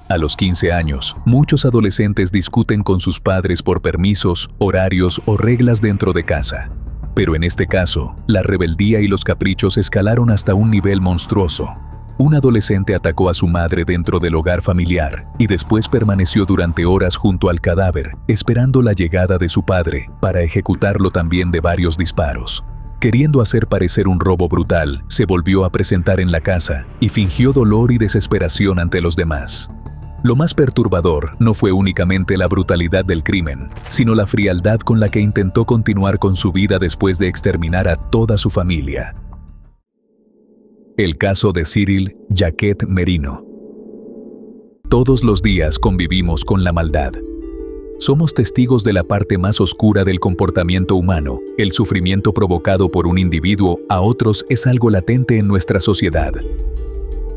A los 15 años, muchos adolescentes discuten con sus padres por permisos, horarios o reglas dentro de casa. Pero en este caso, la rebeldía y los caprichos escalaron hasta un nivel monstruoso. Un adolescente atacó a su madre dentro del hogar familiar y después permaneció durante horas junto al cadáver, esperando la llegada de su padre para ejecutarlo también de varios disparos. Queriendo hacer parecer un robo brutal, se volvió a presentar en la casa y fingió dolor y desesperación ante los demás. Lo más perturbador no fue únicamente la brutalidad del crimen, sino la frialdad con la que intentó continuar con su vida después de exterminar a toda su familia. El caso de Cyril Jacquet Merino. Todos los días convivimos con la maldad. Somos testigos de la parte más oscura del comportamiento humano. El sufrimiento provocado por un individuo a otros es algo latente en nuestra sociedad.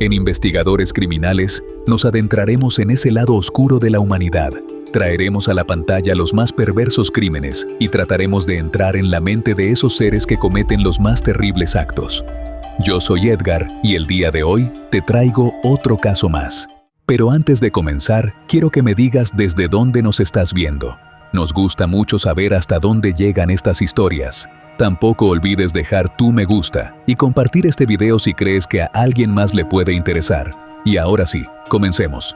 En Investigadores Criminales, nos adentraremos en ese lado oscuro de la humanidad. Traeremos a la pantalla los más perversos crímenes y trataremos de entrar en la mente de esos seres que cometen los más terribles actos. Yo soy Edgar y el día de hoy te traigo otro caso más. Pero antes de comenzar, quiero que me digas desde dónde nos estás viendo. Nos gusta mucho saber hasta dónde llegan estas historias. Tampoco olvides dejar tu me gusta y compartir este video si crees que a alguien más le puede interesar. Y ahora sí, comencemos.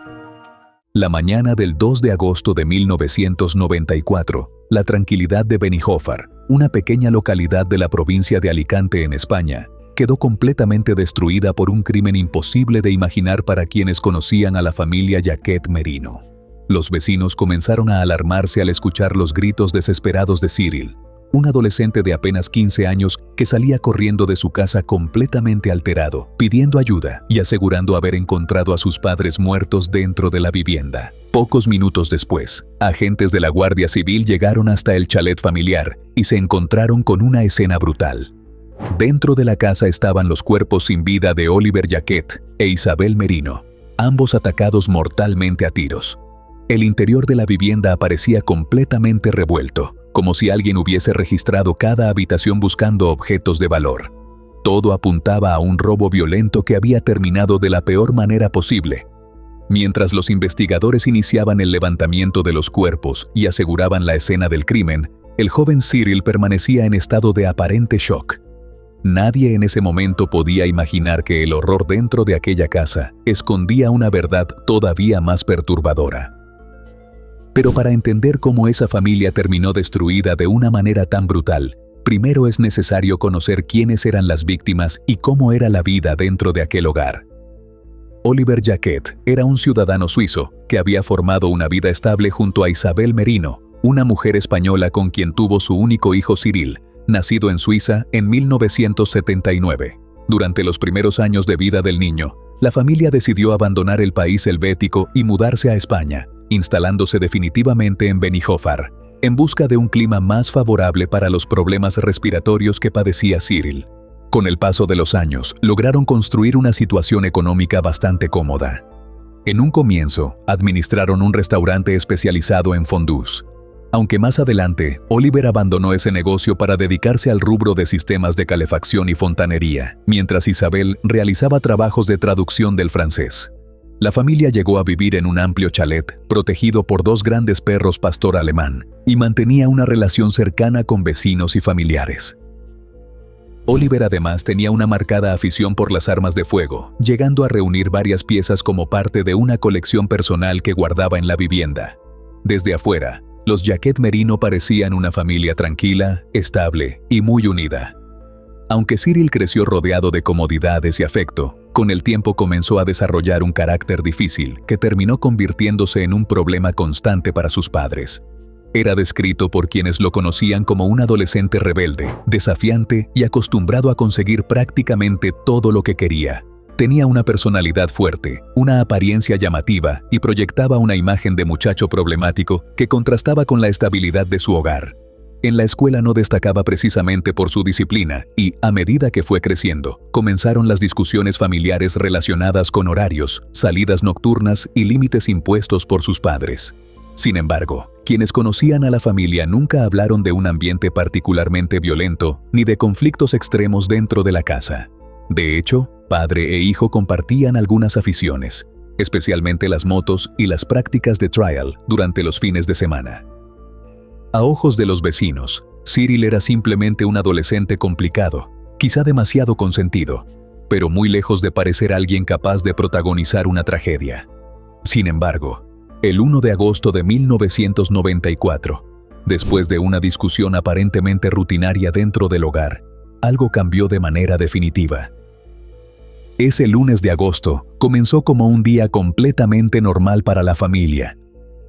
La mañana del 2 de agosto de 1994, la tranquilidad de Benijòfar, una pequeña localidad de la provincia de Alicante en España, quedó completamente destruida por un crimen imposible de imaginar para quienes conocían a la familia Jacquet Merino. Los vecinos comenzaron a alarmarse al escuchar los gritos desesperados de Cyril, un adolescente de apenas 15 años que salía corriendo de su casa completamente alterado, pidiendo ayuda y asegurando haber encontrado a sus padres muertos dentro de la vivienda. Pocos minutos después, agentes de la Guardia Civil llegaron hasta el chalet familiar y se encontraron con una escena brutal. Dentro de la casa estaban los cuerpos sin vida de Oliver Jacquet e Isabel Merino, ambos atacados mortalmente a tiros. El interior de la vivienda aparecía completamente revuelto, como si alguien hubiese registrado cada habitación buscando objetos de valor. Todo apuntaba a un robo violento que había terminado de la peor manera posible. Mientras los investigadores iniciaban el levantamiento de los cuerpos y aseguraban la escena del crimen, el joven Cyril permanecía en estado de aparente shock. Nadie en ese momento podía imaginar que el horror dentro de aquella casa escondía una verdad todavía más perturbadora. Pero para entender cómo esa familia terminó destruida de una manera tan brutal, primero es necesario conocer quiénes eran las víctimas y cómo era la vida dentro de aquel hogar. Oliver Jacquet era un ciudadano suizo que había formado una vida estable junto a Isabel Merino, una mujer española con quien tuvo su único hijo Cyril, nacido en Suiza en 1979. Durante los primeros años de vida del niño, la familia decidió abandonar el país helvético y mudarse a España, instalándose definitivamente en Benijòfar, en busca de un clima más favorable para los problemas respiratorios que padecía Cyril. Con el paso de los años, lograron construir una situación económica bastante cómoda. En un comienzo, administraron un restaurante especializado en fondus. Aunque más adelante, Oliver abandonó ese negocio para dedicarse al rubro de sistemas de calefacción y fontanería, mientras Isabel realizaba trabajos de traducción del francés. La familia llegó a vivir en un amplio chalet, protegido por dos grandes perros pastor alemán, y mantenía una relación cercana con vecinos y familiares. Oliver además tenía una marcada afición por las armas de fuego, llegando a reunir varias piezas como parte de una colección personal que guardaba en la vivienda. Desde afuera, los Jacquet Merino parecían una familia tranquila, estable y muy unida. Aunque Cyril creció rodeado de comodidades y afecto, con el tiempo comenzó a desarrollar un carácter difícil que terminó convirtiéndose en un problema constante para sus padres. Era descrito por quienes lo conocían como un adolescente rebelde, desafiante y acostumbrado a conseguir prácticamente todo lo que quería. Tenía una personalidad fuerte, una apariencia llamativa y proyectaba una imagen de muchacho problemático que contrastaba con la estabilidad de su hogar. En la escuela no destacaba precisamente por su disciplina y, a medida que fue creciendo, comenzaron las discusiones familiares relacionadas con horarios, salidas nocturnas y límites impuestos por sus padres. Sin embargo, quienes conocían a la familia nunca hablaron de un ambiente particularmente violento ni de conflictos extremos dentro de la casa. De hecho, padre e hijo compartían algunas aficiones. especialmente las motos y las prácticas de trial durante los fines de semana. A ojos de los vecinos, Cyril era simplemente un adolescente complicado, quizá demasiado consentido, pero muy lejos de parecer alguien capaz de protagonizar una tragedia. Sin embargo, el 1 de agosto de 1994, después de una discusión aparentemente rutinaria dentro del hogar, algo cambió de manera definitiva. Ese lunes de agosto comenzó como un día completamente normal para la familia.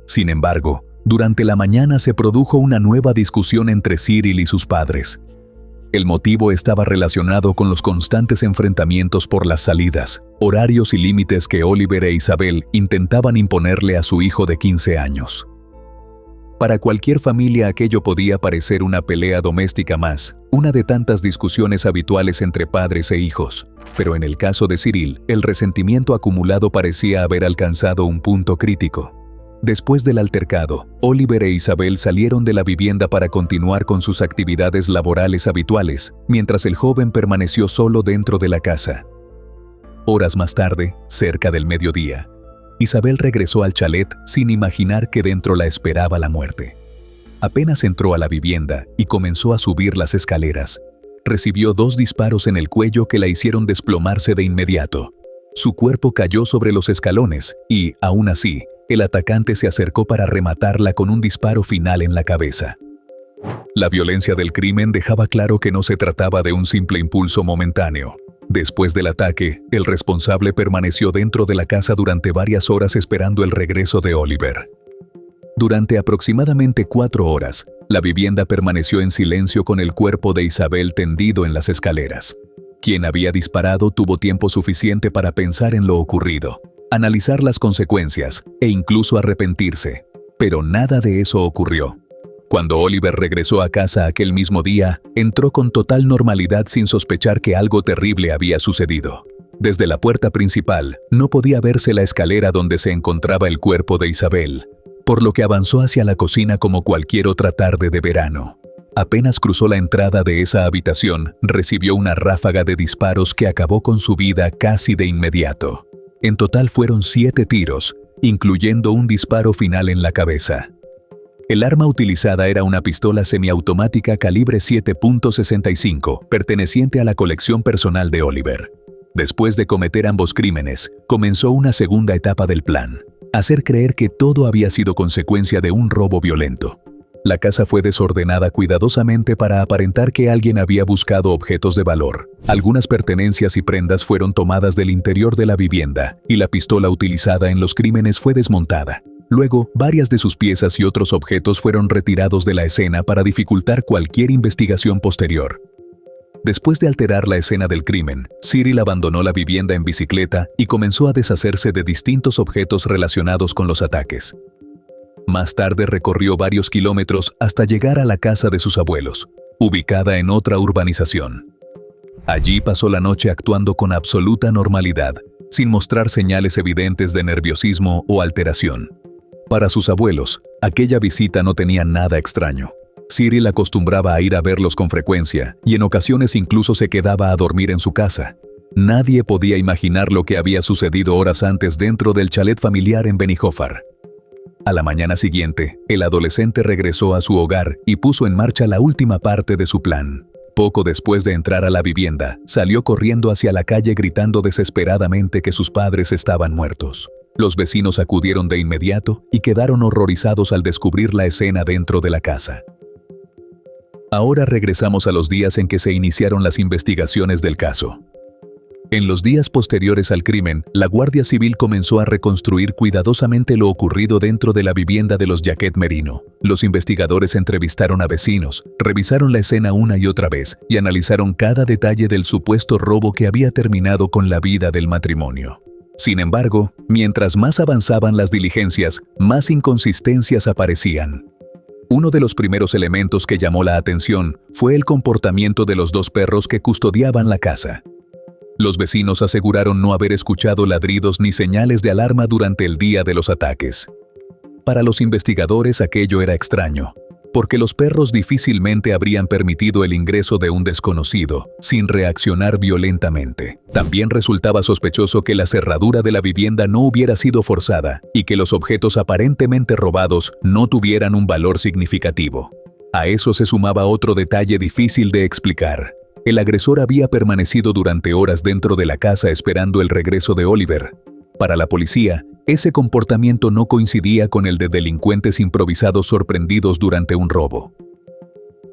Sin embargo, durante la mañana se produjo una nueva discusión entre Cyril y sus padres. El motivo estaba relacionado con los constantes enfrentamientos por las salidas, horarios y límites que Oliver e Isabel intentaban imponerle a su hijo de 15 años. Para cualquier familia aquello podía parecer una pelea doméstica más, una de tantas discusiones habituales entre padres e hijos, pero en el caso de Cyril, el resentimiento acumulado parecía haber alcanzado un punto crítico. Después del altercado, Oliver e Isabel salieron de la vivienda para continuar con sus actividades laborales habituales, mientras el joven permaneció solo dentro de la casa. Horas más tarde, cerca del mediodía, Isabel regresó al chalet sin imaginar que dentro la esperaba la muerte. Apenas entró a la vivienda y comenzó a subir las escaleras. Recibió 2 disparos en el cuello que la hicieron desplomarse de inmediato. Su cuerpo cayó sobre los escalones y, aún así, el atacante se acercó para rematarla con un disparo final en la cabeza. La violencia del crimen dejaba claro que no se trataba de un simple impulso momentáneo. Después del ataque, el responsable permaneció dentro de la casa durante varias horas esperando el regreso de Oliver. Durante aproximadamente 4 horas, la vivienda permaneció en silencio con el cuerpo de Isabel tendido en las escaleras. Quien había disparado tuvo tiempo suficiente para pensar en lo ocurrido, analizar las consecuencias e incluso arrepentirse, pero nada de eso ocurrió. Cuando Oliver regresó a casa aquel mismo día, entró con total normalidad sin sospechar que algo terrible había sucedido. Desde la puerta principal, no podía verse la escalera donde se encontraba el cuerpo de Isabel, por lo que avanzó hacia la cocina como cualquier otra tarde de verano. Apenas cruzó la entrada de esa habitación, recibió una ráfaga de disparos que acabó con su vida casi de inmediato. En total fueron 7 tiros, incluyendo un disparo final en la cabeza. El arma utilizada era una pistola semiautomática calibre 7.65, perteneciente a la colección personal de Oliver. Después de cometer ambos crímenes, comenzó una segunda etapa del plan: hacer creer que todo había sido consecuencia de un robo violento. La casa fue desordenada cuidadosamente para aparentar que alguien había buscado objetos de valor. Algunas pertenencias y prendas fueron tomadas del interior de la vivienda, y la pistola utilizada en los crímenes fue desmontada. Luego, varias de sus piezas y otros objetos fueron retirados de la escena para dificultar cualquier investigación posterior. Después de alterar la escena del crimen, Cyril abandonó la vivienda en bicicleta y comenzó a deshacerse de distintos objetos relacionados con los ataques. Más tarde recorrió varios kilómetros hasta llegar a la casa de sus abuelos, ubicada en otra urbanización. Allí pasó la noche actuando con absoluta normalidad, sin mostrar señales evidentes de nerviosismo o alteración. Para sus abuelos, aquella visita no tenía nada extraño. Cyril acostumbraba a ir a verlos con frecuencia y en ocasiones incluso se quedaba a dormir en su casa. Nadie podía imaginar lo que había sucedido horas antes dentro del chalet familiar en Benihofar. A la mañana siguiente, el adolescente regresó a su hogar y puso en marcha la última parte de su plan. Poco después de entrar a la vivienda, salió corriendo hacia la calle gritando desesperadamente que sus padres estaban muertos. Los vecinos acudieron de inmediato y quedaron horrorizados al descubrir la escena dentro de la casa. Ahora regresamos a los días en que se iniciaron las investigaciones del caso. En los días posteriores al crimen, la Guardia Civil comenzó a reconstruir cuidadosamente lo ocurrido dentro de la vivienda de los Jacquet Merino. Los investigadores entrevistaron a vecinos, revisaron la escena una y otra vez y analizaron cada detalle del supuesto robo que había terminado con la vida del matrimonio. Sin embargo, mientras más avanzaban las diligencias, más inconsistencias aparecían. Uno de los primeros elementos que llamó la atención fue el comportamiento de los 2 perros que custodiaban la casa. Los vecinos aseguraron no haber escuchado ladridos ni señales de alarma durante el día de los ataques. Para los investigadores aquello era extraño. porque los perros difícilmente habrían permitido el ingreso de un desconocido, sin reaccionar violentamente. También resultaba sospechoso que la cerradura de la vivienda no hubiera sido forzada y que los objetos aparentemente robados no tuvieran un valor significativo. A eso se sumaba otro detalle difícil de explicar. El agresor había permanecido durante horas dentro de la casa esperando el regreso de Oliver. Para la policía, ese comportamiento no coincidía con el de delincuentes improvisados sorprendidos durante un robo.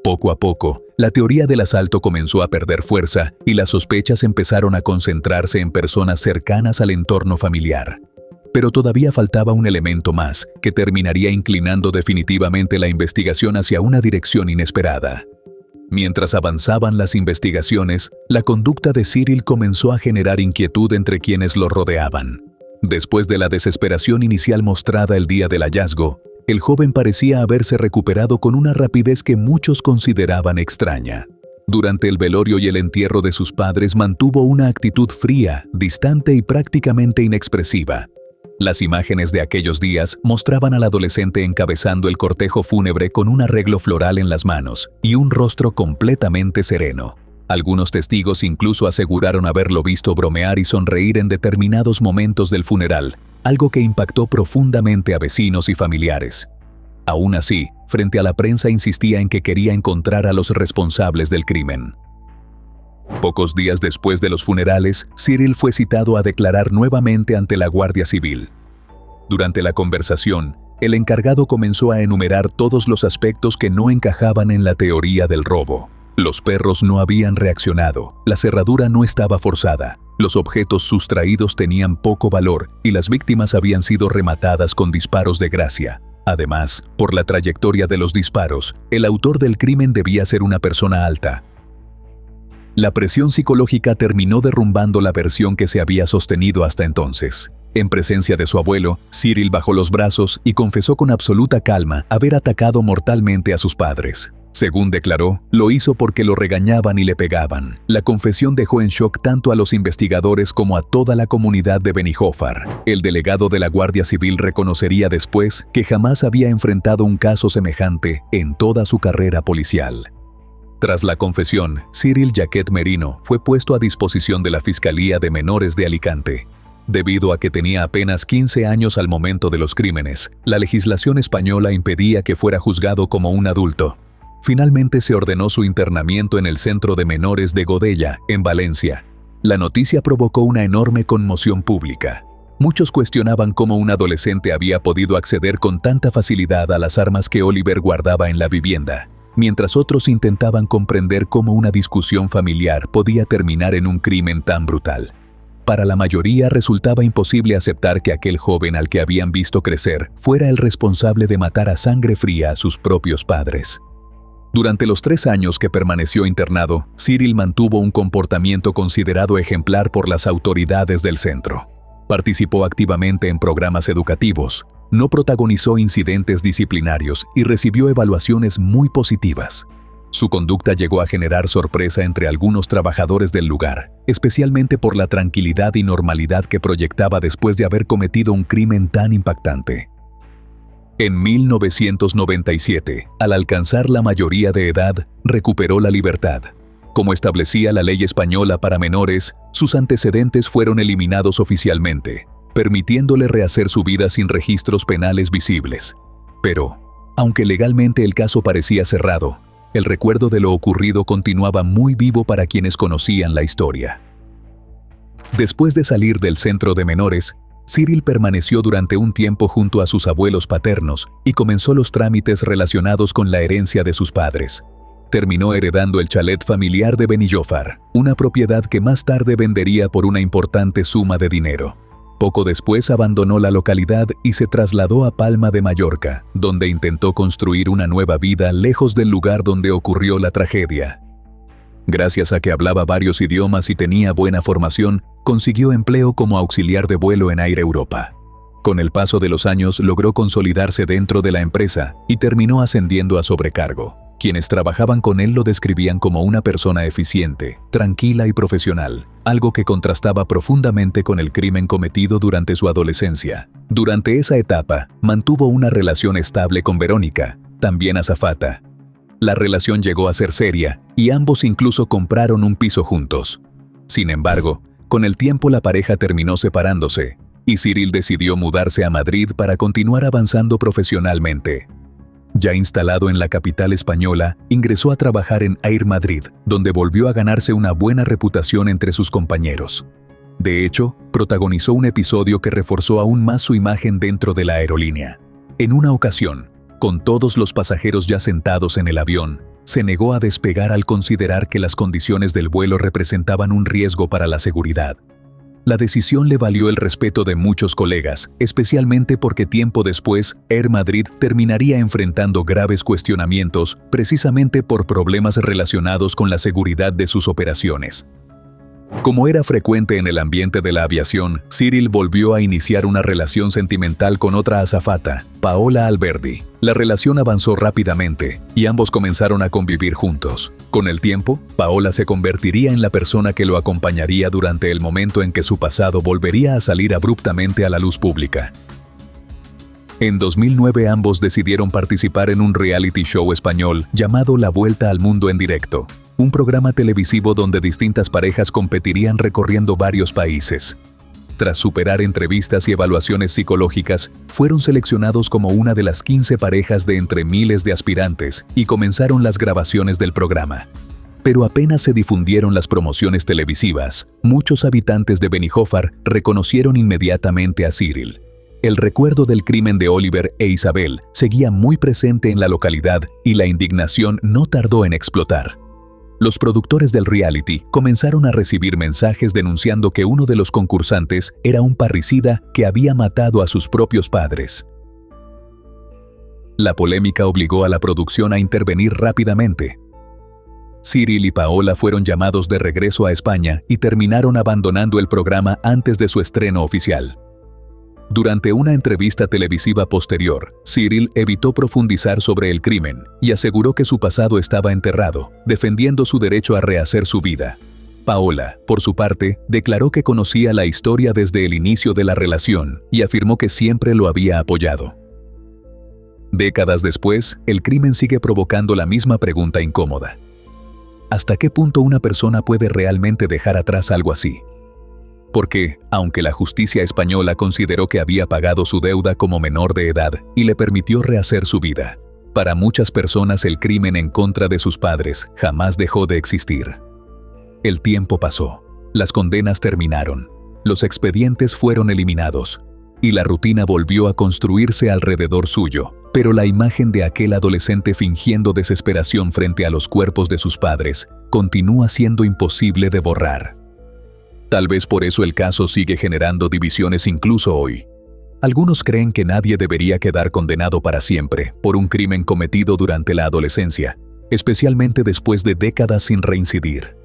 Poco a poco, la teoría del asalto comenzó a perder fuerza y las sospechas empezaron a concentrarse en personas cercanas al entorno familiar. Pero todavía faltaba un elemento más que terminaría inclinando definitivamente la investigación hacia una dirección inesperada. Mientras avanzaban las investigaciones, la conducta de Cyril comenzó a generar inquietud entre quienes lo rodeaban. Después de la desesperación inicial mostrada el día del hallazgo, el joven parecía haberse recuperado con una rapidez que muchos consideraban extraña. Durante el velorio y el entierro de sus padres mantuvo una actitud fría, distante y prácticamente inexpresiva. Las imágenes de aquellos días mostraban al adolescente encabezando el cortejo fúnebre con un arreglo floral en las manos y un rostro completamente sereno. Algunos testigos incluso aseguraron haberlo visto bromear y sonreír en determinados momentos del funeral, algo que impactó profundamente a vecinos y familiares. Aún así, frente a la prensa insistía en que quería encontrar a los responsables del crimen. Pocos días después de los funerales, Cyril fue citado a declarar nuevamente ante la Guardia Civil. Durante la conversación, el encargado comenzó a enumerar todos los aspectos que no encajaban en la teoría del robo. Los perros no habían reaccionado, la cerradura no estaba forzada, los objetos sustraídos tenían poco valor y las víctimas habían sido rematadas con disparos de gracia. Además, por la trayectoria de los disparos, el autor del crimen debía ser una persona alta. La presión psicológica terminó derrumbando la versión que se había sostenido hasta entonces. En presencia de su abuelo, Cyril bajó los brazos y confesó con absoluta calma haber atacado mortalmente a sus padres. Según declaró, lo hizo porque lo regañaban y le pegaban. La confesión dejó en shock tanto a los investigadores como a toda la comunidad de Benihofar. El delegado de la Guardia Civil reconocería después que jamás había enfrentado un caso semejante en toda su carrera policial. Tras la confesión, Cyril Jacquet Merino fue puesto a disposición de la Fiscalía de Menores de Alicante. Debido a que tenía apenas 15 años al momento de los crímenes, la legislación española impedía que fuera juzgado como un adulto. Finalmente se ordenó su internamiento en el Centro de Menores de Godella, en Valencia. La noticia provocó una enorme conmoción pública. Muchos cuestionaban cómo un adolescente había podido acceder con tanta facilidad a las armas que Oliver guardaba en la vivienda, mientras otros intentaban comprender cómo una discusión familiar podía terminar en un crimen tan brutal. Para la mayoría resultaba imposible aceptar que aquel joven al que habían visto crecer fuera el responsable de matar a sangre fría a sus propios padres. Durante los 3 años que permaneció internado, Cyril mantuvo un comportamiento considerado ejemplar por las autoridades del centro. Participó activamente en programas educativos, no protagonizó incidentes disciplinarios y recibió evaluaciones muy positivas. Su conducta llegó a generar sorpresa entre algunos trabajadores del lugar, especialmente por la tranquilidad y normalidad que proyectaba después de haber cometido un crimen tan impactante. En 1997, al alcanzar la mayoría de edad, recuperó la libertad. Como establecía la ley española para menores, sus antecedentes fueron eliminados oficialmente, permitiéndole rehacer su vida sin registros penales visibles. Pero, aunque legalmente el caso parecía cerrado, el recuerdo de lo ocurrido continuaba muy vivo para quienes conocían la historia. Después de salir del centro de menores, Cyril permaneció durante un tiempo junto a sus abuelos paternos y comenzó los trámites relacionados con la herencia de sus padres. Terminó heredando el chalet familiar de Benillofar, una propiedad que más tarde vendería por una importante suma de dinero. Poco después abandonó la localidad y se trasladó a Palma de Mallorca, donde intentó construir una nueva vida lejos del lugar donde ocurrió la tragedia. Gracias a que hablaba varios idiomas y tenía buena formación, consiguió empleo como auxiliar de vuelo en Air Europa. Con el paso de los años logró consolidarse dentro de la empresa y terminó ascendiendo a sobrecargo. Quienes trabajaban con él lo describían como una persona eficiente, tranquila y profesional, algo que contrastaba profundamente con el crimen cometido durante su adolescencia. Durante esa etapa, mantuvo una relación estable con Verónica, también azafata. La relación llegó a ser seria y ambos incluso compraron un piso juntos. Sin embargo, con el tiempo la pareja terminó separándose y Cyril decidió mudarse a Madrid para continuar avanzando profesionalmente. Ya instalado en la capital española, ingresó a trabajar en Air Madrid, donde volvió a ganarse una buena reputación entre sus compañeros. De hecho, protagonizó un episodio que reforzó aún más su imagen dentro de la aerolínea. En una ocasión, con todos los pasajeros ya sentados en el avión, se negó a despegar al considerar que las condiciones del vuelo representaban un riesgo para la seguridad. La decisión le valió el respeto de muchos colegas, especialmente porque tiempo después, Air Madrid terminaría enfrentando graves cuestionamientos precisamente por problemas relacionados con la seguridad de sus operaciones. Como era frecuente en el ambiente de la aviación, Cyril volvió a iniciar una relación sentimental con otra azafata, Paola Alberdi. La relación avanzó rápidamente y ambos comenzaron a convivir juntos. Con el tiempo, Paola se convertiría en la persona que lo acompañaría durante el momento en que su pasado volvería a salir abruptamente a la luz pública. En 2009 ambos decidieron participar en un reality show español llamado La Vuelta al Mundo en Directo, un programa televisivo donde distintas parejas competirían recorriendo varios países. Tras superar entrevistas y evaluaciones psicológicas, fueron seleccionados como una de las 15 parejas de entre miles de aspirantes y comenzaron las grabaciones del programa. Pero apenas se difundieron las promociones televisivas, muchos habitantes de Benijòfar reconocieron inmediatamente a Cyril. El recuerdo del crimen de Oliver e Isabel seguía muy presente en la localidad y la indignación no tardó en explotar. Los productores del reality comenzaron a recibir mensajes denunciando que uno de los concursantes era un parricida que había matado a sus propios padres. La polémica obligó a la producción a intervenir rápidamente. Cyril y Paola fueron llamados de regreso a España y terminaron abandonando el programa antes de su estreno oficial. Durante una entrevista televisiva posterior, Cyril evitó profundizar sobre el crimen y aseguró que su pasado estaba enterrado, defendiendo su derecho a rehacer su vida. Paola, por su parte, declaró que conocía la historia desde el inicio de la relación y afirmó que siempre lo había apoyado. Décadas después, el crimen sigue provocando la misma pregunta incómoda. ¿Hasta qué punto una persona puede realmente dejar atrás algo así? Porque, aunque la justicia española consideró que había pagado su deuda como menor de edad y le permitió rehacer su vida, para muchas personas el crimen en contra de sus padres jamás dejó de existir. El tiempo pasó, las condenas terminaron, los expedientes fueron eliminados, y la rutina volvió a construirse alrededor suyo, pero la imagen de aquel adolescente fingiendo desesperación frente a los cuerpos de sus padres continúa siendo imposible de borrar. Tal vez por eso el caso sigue generando divisiones incluso hoy. Algunos creen que nadie debería quedar condenado para siempre por un crimen cometido durante la adolescencia, especialmente después de décadas sin reincidir.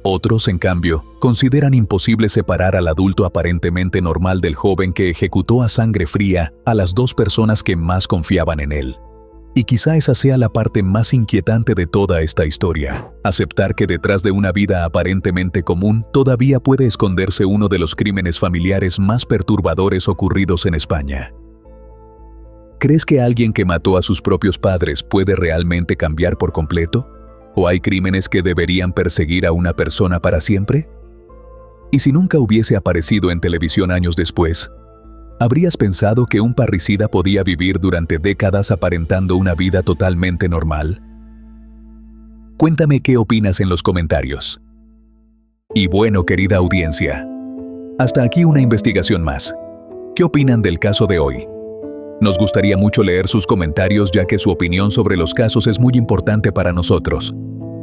Otros, en cambio, consideran imposible separar al adulto aparentemente normal del joven que ejecutó a sangre fría a las dos personas que más confiaban en él. Y quizá esa sea la parte más inquietante de toda esta historia, aceptar que detrás de una vida aparentemente común todavía puede esconderse uno de los crímenes familiares más perturbadores ocurridos en España. ¿Crees que alguien que mató a sus propios padres puede realmente cambiar por completo? ¿O hay crímenes que deberían perseguir a una persona para siempre? ¿Y si nunca hubiese aparecido en televisión años después? ¿Habrías pensado que un parricida podía vivir durante décadas aparentando una vida totalmente normal? Cuéntame qué opinas en los comentarios. Y bueno, querida audiencia, hasta aquí una investigación más. ¿Qué opinan del caso de hoy? Nos gustaría mucho leer sus comentarios ya que su opinión sobre los casos es muy importante para nosotros.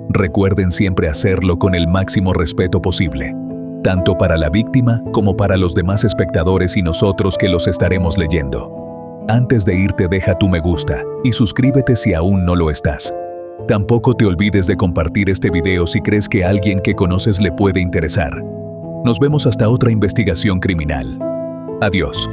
Recuerden siempre hacerlo con el máximo respeto posible, tanto para la víctima como para los demás espectadores y nosotros que los estaremos leyendo. Antes de irte, deja tu me gusta y suscríbete si aún no lo estás. Tampoco te olvides de compartir este video si crees que a alguien que conoces le puede interesar. Nos vemos hasta otra investigación criminal. Adiós.